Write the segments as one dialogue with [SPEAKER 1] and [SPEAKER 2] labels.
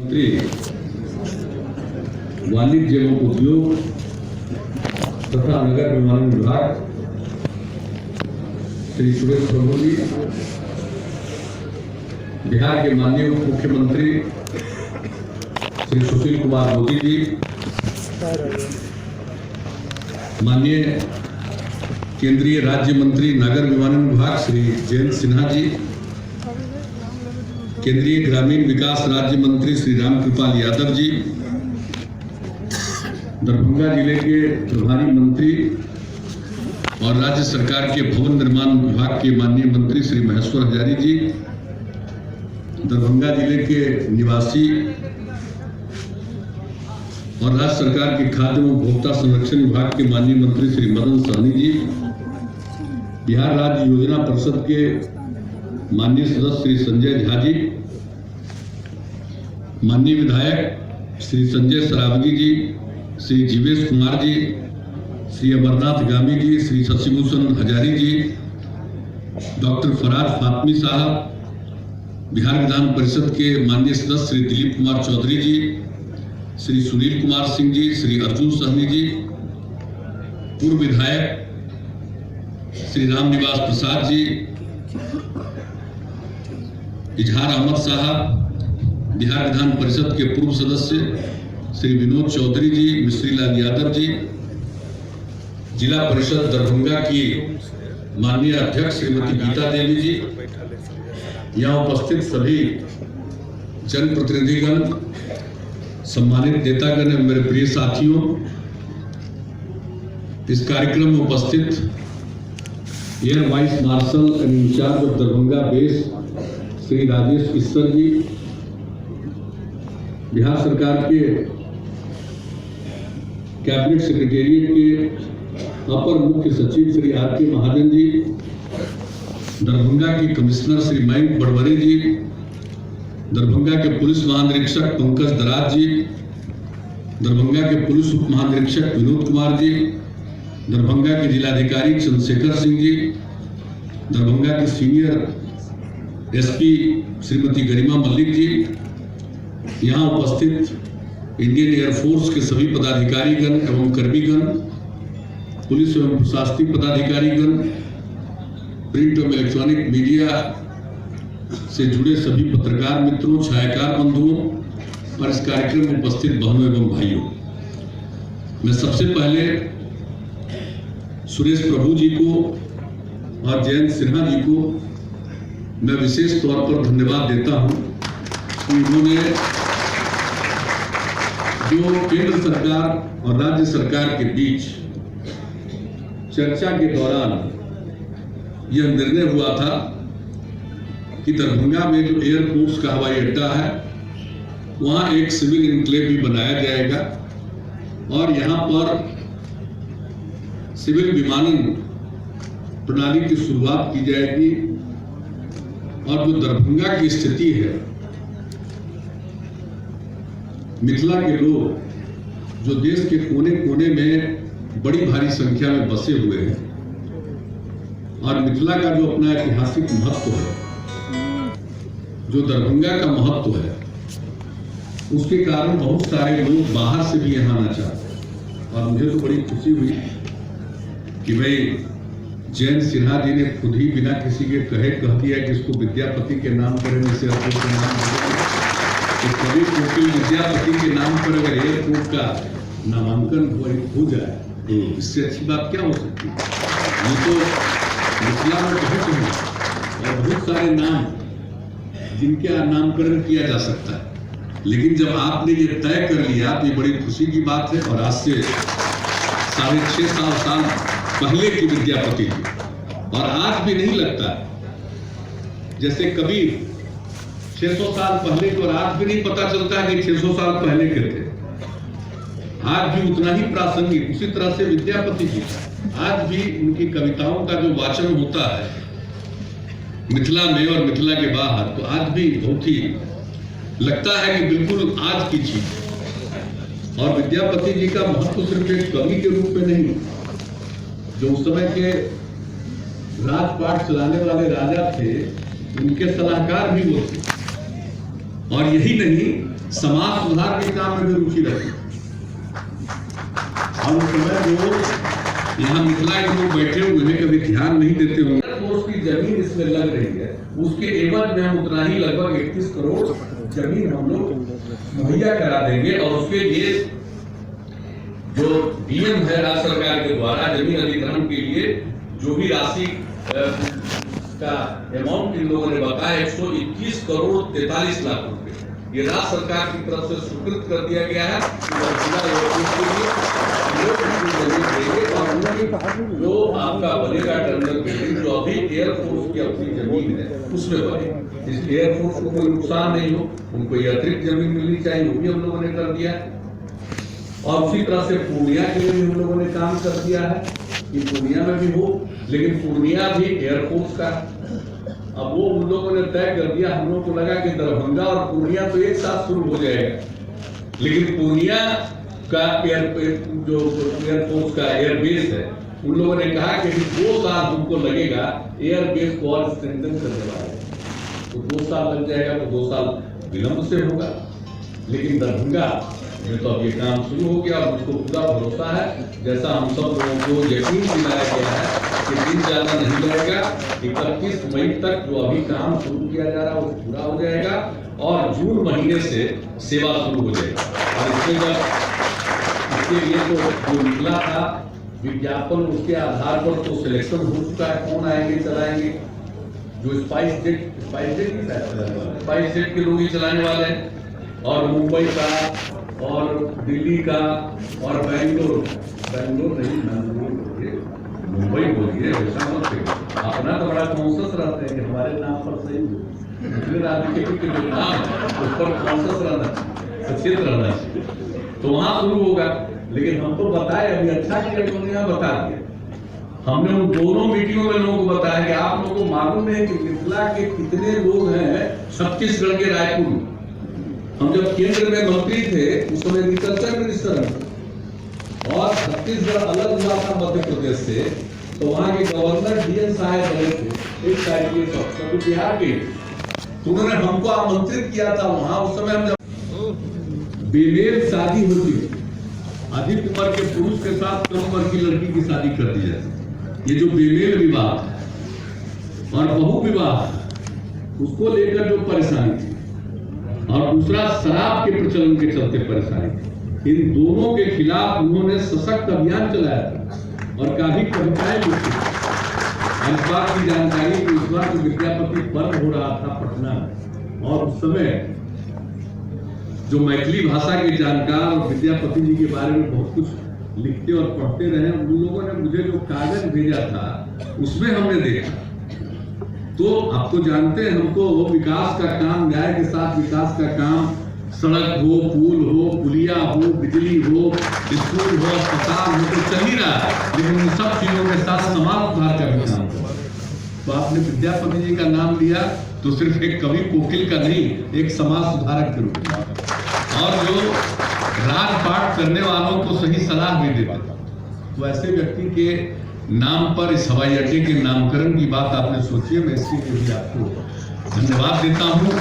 [SPEAKER 1] मंत्री वाणिज्य एवं उद्योग तथा नगर निर्माण विभाग श्री सुरेश प्रभु जी, बिहार के माननीय उप मुख्यमंत्री श्री सुशील कुमार मोदी जी, माननीय केंद्रीय राज्य मंत्री नागर विमानन विभाग श्री जयंत सिन्हा जी, केंद्रीय ग्रामीण विकास राज्य मंत्री श्री रामकृपाल यादव जी, दरभंगा जिले के प्रभारी मंत्री और राज्य सरकार के भवन निर्माण विभाग के माननीय मंत्री श्री महेश्वर हजारी जी, दरभंगा जिले के निवासी और राज्य सरकार के खाद्य एवं उपभोक्ता संरक्षण विभाग के माननीय मंत्री श्री मदन सहनी जी, बिहार राज्य योजना परिषद के माननीय सदस्य श्री संजय झा जी, माननीय विधायक श्री संजय सरावगी जी, श्री जीवेश कुमार जी, श्री अमरनाथ गामी जी, श्री शशिभूषण हजारी जी, डॉक्टर फराज फातमी साहब, बिहार विधान परिषद के माननीय सदस्य श्री दिलीप कुमार चौधरी जी, श्री सुनील कुमार सिंह जी, श्री अर्जुन सहनी जी, पूर्व विधायक श्री रामनिवास प्रसाद जी, इजहार अहमद साहब, बिहार विधान परिषद के पूर्व सदस्य श्री विनोद चौधरी जी, मिश्रीलाल यादव जी, जिला परिषद दरभंगा की माननीय अध्यक्ष श्रीमती गीता देवी जी, यहाँ उपस्थित सभी जनप्रतिनिधिगण, सम्मानित नेतागण एवं मेरे प्रिय साथियों, इस कार्यक्रम में उपस्थित air vice marshal and in-charge of Darbhanga base Shri Rajesh Ishwar ji, Bihar सरकार के कैबिनेट सेक्रेटेरिएट के अपर मुख्य सचिव श्री आर के महाजन जी, दरभंगा के कमिश्नर श्री मयंक बड़वरे जी, दरभंगा के पुलिस महानिरीक्षक पंकज दराज जी, दरभंगा के पुलिस उप महानिरीक्षक विनोद कुमार जी, दरभंगा के जिलाधिकारी चंद्रशेखर सिंह जी, दरभंगा के सीनियर एसपी श्रीमती गरिमा मल्लिक जी, यहाँ उपस्थित इंडियन एयरफोर्स के सभी पदाधिकारीगण एवं कर्मीगण, पुलिस एवं प्रशासनिक पदाधिकारीगण, प्रिंट एवं इलेक्ट्रॉनिक मीडिया से जुड़े सभी पत्रकार मित्रों, छायाकार बंधुओं और इस कार्यक्रम में उपस्थित बहनों एवं भाइयों, मैं सबसे पहले सुरेश प्रभु जी को और जयंत सिन्हा जी को मैं विशेष तौर पर धन्यवाद देता हूं कि उन्होंने जो केंद्र सरकार और राज्य सरकार के बीच चर्चा के दौरान यह निर्णय हुआ था कि दरभंगा में जो एयरपोर्ट का हवाई अड्डा है वहां एक सिविल इनक्लेव भी बनाया जाएगा और यहां पर सिविल विमानन प्रणाली की शुरुआत की जाएगी। और जो दरभंगा की स्थिति है, मिथिला के लोग जो देश के कोने कोने में बड़ी भारी संख्या में बसे हुए हैं और मिथिला का जो अपना ऐतिहासिक महत्व है, जो दरभंगा का महत्व है, उसके कारण बहुत सारे लोग बाहर से भी यहाँ आना चाहते हैं। और मुझे तो बड़ी खुशी हुई कि भाई जयंत सिन्हा जी ने खुद ही बिना किसी के कहे कह दिया कि इसको विद्यापति के नाम पर से एयरपोर्ट के नाम तो कभी कोकिल विद्यापति के नाम पर अगर एयरपोर्ट का नामांकन हो जाए तो इससे अच्छी बात क्या हो सकती है। ये तो मिथिला में बहुत है और बहुत सारे नाम जिनके नामकरण किया जा सकता है, लेकिन जब आपने ये तय कर लिया तो ये बड़ी खुशी की बात है। और आज से 6.5 साल पहले की विद्यापति थी और आज भी नहीं लगता जैसे कबीर 600 साल पहले को, और आज भी नहीं पता चलता है कि 600 साल पहले के थे। आज भी उतना ही प्रासंगिक, उसी तरह से विद्यापति जी आज भी उनकी कविताओं का जो वाचन होता है मिथिला में और मिथिला के बाहर, तो आज भी बहुत ही लगता है कि बिल्कुल आज की चीज। और विद्यापति जी का महत्व सिर्फ एक कवि के रूप में नहीं, जो उस समय के राजपाट चलाने वाले राजा थे, उनके सलाहकार भी वो थे। और यही नहीं, समाज सुधार के काम में भी रुचि रखी। और उस समय जो यहाँ मिथिला के लोग बैठे हुए हैं कभी ध्यान नहीं देते होंगे तो उसकी जमीन इसमें लग रही है, उसके एवज में हम उतना ही लगभग 31 करोड़ जमीन हम लोग मुहैया करा देंगे। और उसके लिए जो डीएम है राज्य सरकार के द्वारा जमीन अधिग्रहण के लिए जो भी राशि का अमाउंट इन लोगों ने बताया 121 करोड़ 43 लाख रुपए, ये राज्य सरकार की तरफ से स्वीकृत कर दिया गया है। जो आपका बनेगा टर्मिनल बिल्डिंग जो अभी एयरफोर्स की अपनी जमीन है उसमें बने, इस एयरफोर्स को कोई नुकसान नहीं हो, उनको ये अतिरिक्त जमीन मिलनी चाहिए, वो भी हम लोगों ने कर दिया। और उसी तरह से पूर्णिया के लिए भी हम लोगों ने काम कर दिया है कि पूर्णिया में भी हो, लेकिन पूर्णिया भी एयरफोर्स का। अब वो उन लोगों ने तय कर दिया, हम लोग को लगा कि दरभंगा और पूर्णिया तो एक साथ शुरू हो जाएगा, लेकिन पूर्णिया का जो एयरफोर्स का एयरबेस है उन लोगों ने कहा कि 2 साल हमको लगेगा एयरबेस को और स्ट्रेंथन करने वाले, तो 2 साल लग जाएगा, तो 2 साल विलंब से होगा। लेकिन दरभंगा में तो अब ये काम शुरू हो गया और मुझको पूरा भरोसा है, जैसा हम सब लोगों को यकीन दिलाया गया है कि दिन ज्यादा नहीं लगेगा, 31 मई तक जो अभी काम शुरू किया जा रहा है वो पूरा हो जाएगा और जून महीने से सेवा शुरू हो जाएगी। और इसमें जब इसके लिए तो जो निकला था विज्ञापन, उसके आधार पर तो सिलेक्शन हो चुका है, कौन आएंगे चलाएंगे, जो स्पाइस जेट के लोग ही चलाने वाले हैं, और मुंबई का और दिल्ली का और बेंगलोर नहीं मुंबई बोलिए, वैसा मत कहिए, अपना तो बड़ा कॉन्शियस रहते हैं कि हमारे नाम पर सही दूसरे राज्य के जो नाम है उस पर कॉन्शियस रहना, सचेत रहना चाहिए, तो वहां शुरू होगा। लेकिन हम तो बताए अभी अच्छा किया तो यहाँ बता दिया, हमने उन दोनों मीटिंगों में लोगों को बताया कि आप लोगों को मालूम है कि मिथिला के कितने लोग हैं छत्तीसगढ़ के रायपुर में। हम जब केंद्र में मंत्री थे उस समय एग्रीकल्चर मिनिस्टर और छत्तीसगढ़ अलग हुआ था मध्य प्रदेश से, तो वहाँ के गवर्नर डीएन साहब बने थे, एक आईपीएस अफसर तो बिहार के, तो उन्होंने हमको आमंत्रित किया था वहाँ। उस समय हम जब बेमेल शादी होती है, अधिक उम्र के पुरुष के साथ कम उम्र की लड़की की शादी कर दी जाती, ये जो बेमेल विवाह और बहु विवाह उसको लेकर जो परेशानी थी, और दूसरा शराब के प्रचलन के चलते परेशानी थी, इन दोनों के खिलाफ उन्होंने सशक्त अभियान चलाया था और काफी कविताएं लिखी। इस बात की जानकारी कि इस बार विद्यापति पर्व हो रहा था पटना में, और उस समय जो मैथिली भाषा के जानकार और विद्यापति जी के बारे में बहुत कुछ लिखते और पढ़ते रहे, उन लोगों ने मुझे जो कागज भेजा था उसमें हमने देखा, तो आप तो जानते हैं हमको विकास का काम, न्याय के साथ विकास का काम, सड़क हो, पुल हो, पुलिया हो, बिजली हो, स्कूल हो, अस्पताल हो, तो चल ही रहा है, लेकिन इन सब चीजों के साथ समाज सुधार का भी काम हो। तो आपने विद्यापति जी का नाम लिया तो सिर्फ एक कवि कोकिल का नहीं, एक समाज सुधारक के रूप में, और जो राजपाट करने वालों को सही सलाह भी देता, तो ऐसे व्यक्ति के नाम पर इस हवाई अड्डे के नामकरण की बात आपने सोची है, मैं इसके लिए भी आपको धन्यवाद देता हूं।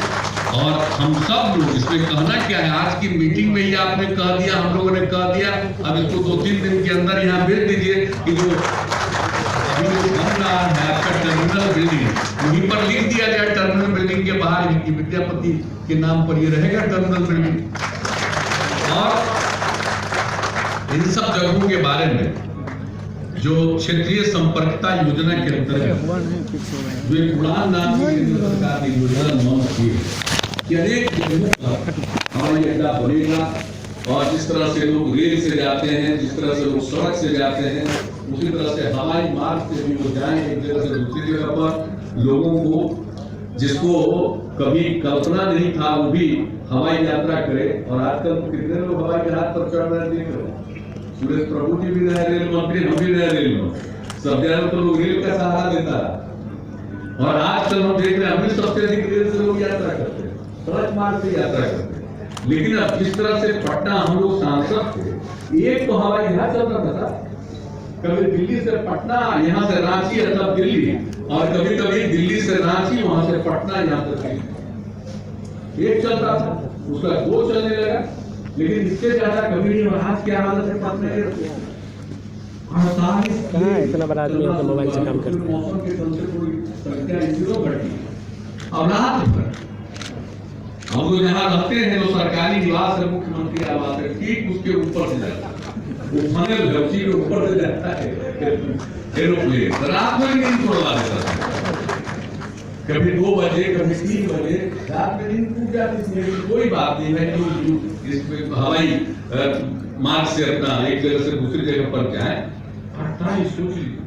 [SPEAKER 1] और हम सब लोग इसमें कहना क्या है, आज की मीटिंग में ही आपने कह दिया, हम लोगों ने कह दिया, अब इसको 2-3 दिन के अंदर यहाँ भेज दीजिए कि जो बन रहा है आपका टर्मिनल बिल्डिंग, वहीं पर लिख दिया जाए टर्मिनल बिल्डिंग के बाहर कि विद्यापति के नाम पर ये रहेगा टर्मिनल बिल्डिंग। और इन सब जगहों के बारे में जो क्षेत्रीय संपर्कता योजना के अंतर्गत जो एक उड़ान नाम की केंद्र सरकार ने योजना लॉन्च की है कि अनेक जगहों पर हवाई अड्डा बनेगा, और जिस तरह से लोग रेल से जाते हैं, जिस तरह से लोग सड़क से जाते हैं, उसी तरह से हवाई मार्ग से भी वो जाएं एक जगह से दूसरी जगह पर। लोगों को जिसको कभी कल्पना नहीं था वो भी हवाई यात्रा करे, और आजकल कितने लोग हवाई जहाज पर चढ़ रहे देख रहे हैं, सुरेश प्रभु जी भी नया रेल मंत्री, हम भी नया रेल मंत्री, सब जगह तो लोग रेल का सहारा देता है। और आजकल हम देख रहे हैं हम भी सबसे अधिक रेल से लोग यात्रा करते हैं, सड़क मार्ग से यात्रा करते हैं। लेकिन अब जिस तरह से पटना हम लोग सांसद थे, एक तो हवाई जहाज चलता था, कभी दिल्ली से पटना, यहाँ से रांची, तब दिल्ली, और कभी कभी दिल्ली से रांची, वहां से पटना, यहाँ तक एक चलता था। उसका वो चलने लगा, लेकिन इससे ज्यादा कभी नहीं। और आज क्या हालत है पता नहीं,
[SPEAKER 2] इतना बड़ा आदमी होकर मोबाइल से काम करते हैं।
[SPEAKER 1] मौसम के चलते थोड़ी संख्या इसलिए बढ़ी। और रात भर हम लोग जहाँ रहते हैं, जो सरकारी निवास है, मुख्यमंत्री आवास है, ठीक उसके ऊपर से जाता है, वो फनल है, उसी के ऊपर से जाता है एरोप्लेन। रात में नहीं छोड़वा देता है, कभी 2 बजे कभी 3 बजे रात में नींद टूट जाती थी। कोई बात नहीं है कि इसमें हवाई मार्ग से अपना एक जगह से दूसरी जगह पर जाए। 48 सोच लीजिए,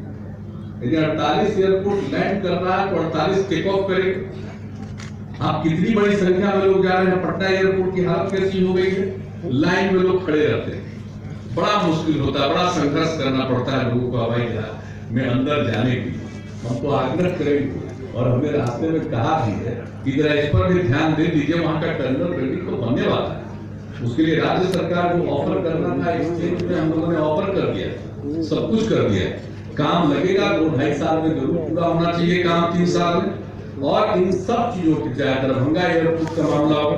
[SPEAKER 1] यदि 48 एयरपोर्ट लैंड कर रहा है तो 48 टेक ऑफ करेगा। आप कितनी बड़ी संख्या में लोग जा रहे हैं। पटना एयरपोर्ट की हालत कैसी हो गई है, लाइन में लोग खड़े रहते हैं, बड़ा मुश्किल होता है, बड़ा संघर्ष करना पड़ता है लोगों को हवाई जहाज में अंदर जाने के लिए। हम तो आग्रह करेंगे और हमने रास्ते में कहा भी है कि जरा इस पर भी ध्यान दे दीजिए। वहां का टर्मिनल बिल्डिंग तो बनने वाला है, उसके लिए राज्य सरकार को ऑफर करना था, एक्सचेंज में हम लोगों ने ऑफर कर दिया, सब कुछ कर दिया। काम लगेगा 2-2.5 साल में जरूर पूरा होना चाहिए काम, 3 साल में। और इन सब चीजों की, चाहे दरभंगा एयरपोर्ट का मामला हो,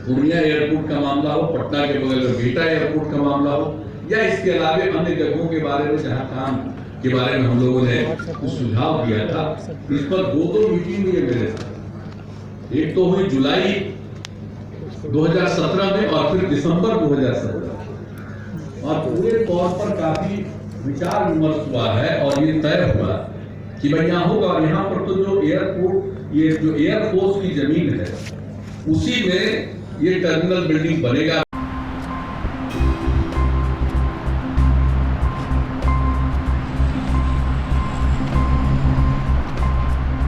[SPEAKER 1] पूर्णिया एयरपोर्ट का मामला हो, पटना के बगल में बेटा एयरपोर्ट का मामला हो, या इसके अलावे अन्य जगहों के बारे में जहां काम के बारे में हम लोगों ने कुछ सुझाव दिया था, इस पर 2 मीटिंग हुई है मेरे साथ। एक तो हुई जुलाई 2017 में और फिर दिसंबर 2017, और पूरे तौर पर काफी विचार विमर्श हुआ है और ये तय हुआ कि भाई यहाँ होगा। और यहाँ पर तो जो एयरपोर्ट, ये जो एयरफोर्स की जमीन है, उसी में ये टर्मिनल बिल्डिंग बनेगा।